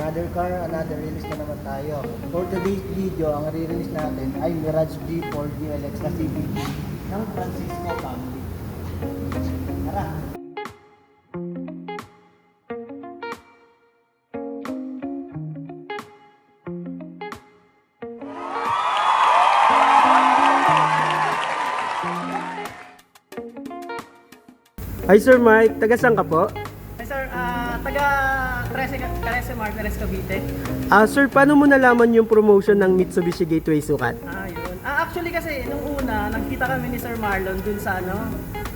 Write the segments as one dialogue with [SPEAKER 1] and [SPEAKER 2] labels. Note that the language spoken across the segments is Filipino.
[SPEAKER 1] Another car, another release na naman tayo. For today's video, ang re-release natin ay Mirage G4 GLX na CVT ng Francisco family. Tara!
[SPEAKER 2] Hi Sir Mike, taga saan ka po?
[SPEAKER 3] Hi sir, taga Trece Martires Cavite.
[SPEAKER 2] Sir, paano mo nalaman yung promotion ng Mitsubishi Gateway Sukat?
[SPEAKER 3] Yun. Actually kasi, nung una, nagkita kami ni Sir Marlon dun sa,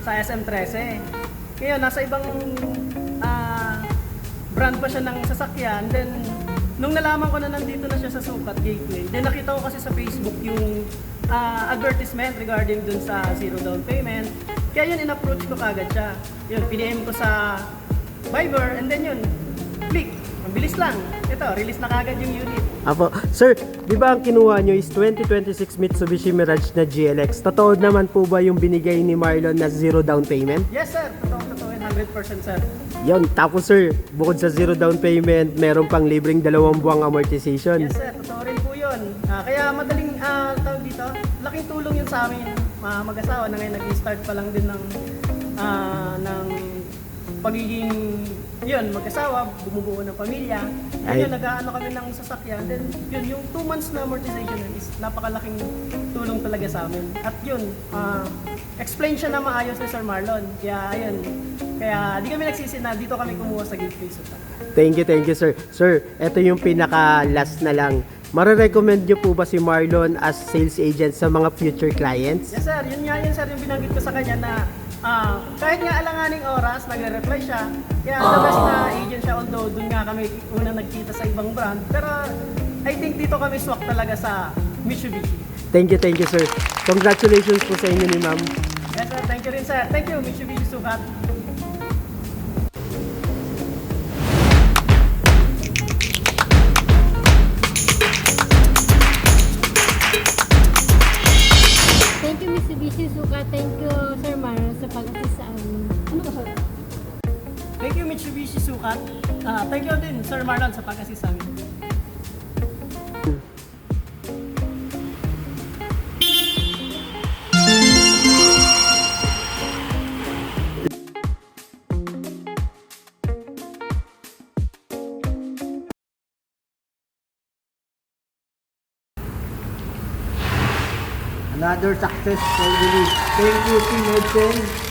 [SPEAKER 3] sa SM 13. Ngayon, nasa ibang brand pa siya ng sasakyan. Then, nung nalaman ko na nandito na siya sa Sukat Gateway, then nakita ko kasi sa Facebook yung advertisement regarding dun sa zero down payment. Kaya yun, in-approach ko kagad siya. Yun, pinm ko sa Viber, and then yun, click. Ang bilis lang. Ito, release na kagad yung unit.
[SPEAKER 2] Apo, Sir, di ba ang kinuha nyo is 2026 Mitsubishi Mirage na GLX? Totoo naman po ba yung binigay ni Marlon na zero down payment?
[SPEAKER 3] Yes sir, totoo 100% sir.
[SPEAKER 2] Yon, tapos sir, bukod sa zero down payment, meron pang libreng 2 buwang amortization.
[SPEAKER 3] Yes sir, totoo rin po yun. Kaya madaling tawag dito, laking tulong yun sa amin mag-asawa na ngayon nag-start pa lang din ng pagiging yun, mag-asawa, bumubuo ng pamilya. Yun, nag-aano kami ng sasakyan. Then yun, yung 2 months na amortization is napakalaking tulong talaga sa amin. At yun, explain siya na maayos ni Sir Marlon. Kaya ayun, kaya di kami nagsisi na dito kami kumuha sa Gateway Sukat.
[SPEAKER 2] Thank you sir. Sir, eto yung pinaka-last na lang. Mare-recommend nyo po ba si Marlon as sales agent sa mga future clients?
[SPEAKER 3] Yes sir, yun sir yung binanggit ko sa kanya na kahit nga alanganing oras, nagre-reply siya. Kaya the best na agent siya, although dun nga kami una nagkita sa ibang brand. Pero I think dito kami swak talaga sa Mitsubishi.
[SPEAKER 2] Thank you sir. Congratulations po sa inyo ni ma'am.
[SPEAKER 3] Yes sir, thank you rin sir. Thank you Mitsubishi Sukat.
[SPEAKER 4] Thank you Mitsubishi Sukat. Thank you Sir Marlon sa pag-assist sa amin.
[SPEAKER 3] Ano ba sir? Thank you Mitsubishi Sukat. Thank you din Sir Marlon sa pag-assist sa amin.
[SPEAKER 1] Another successful release. Thank you, Team Edson.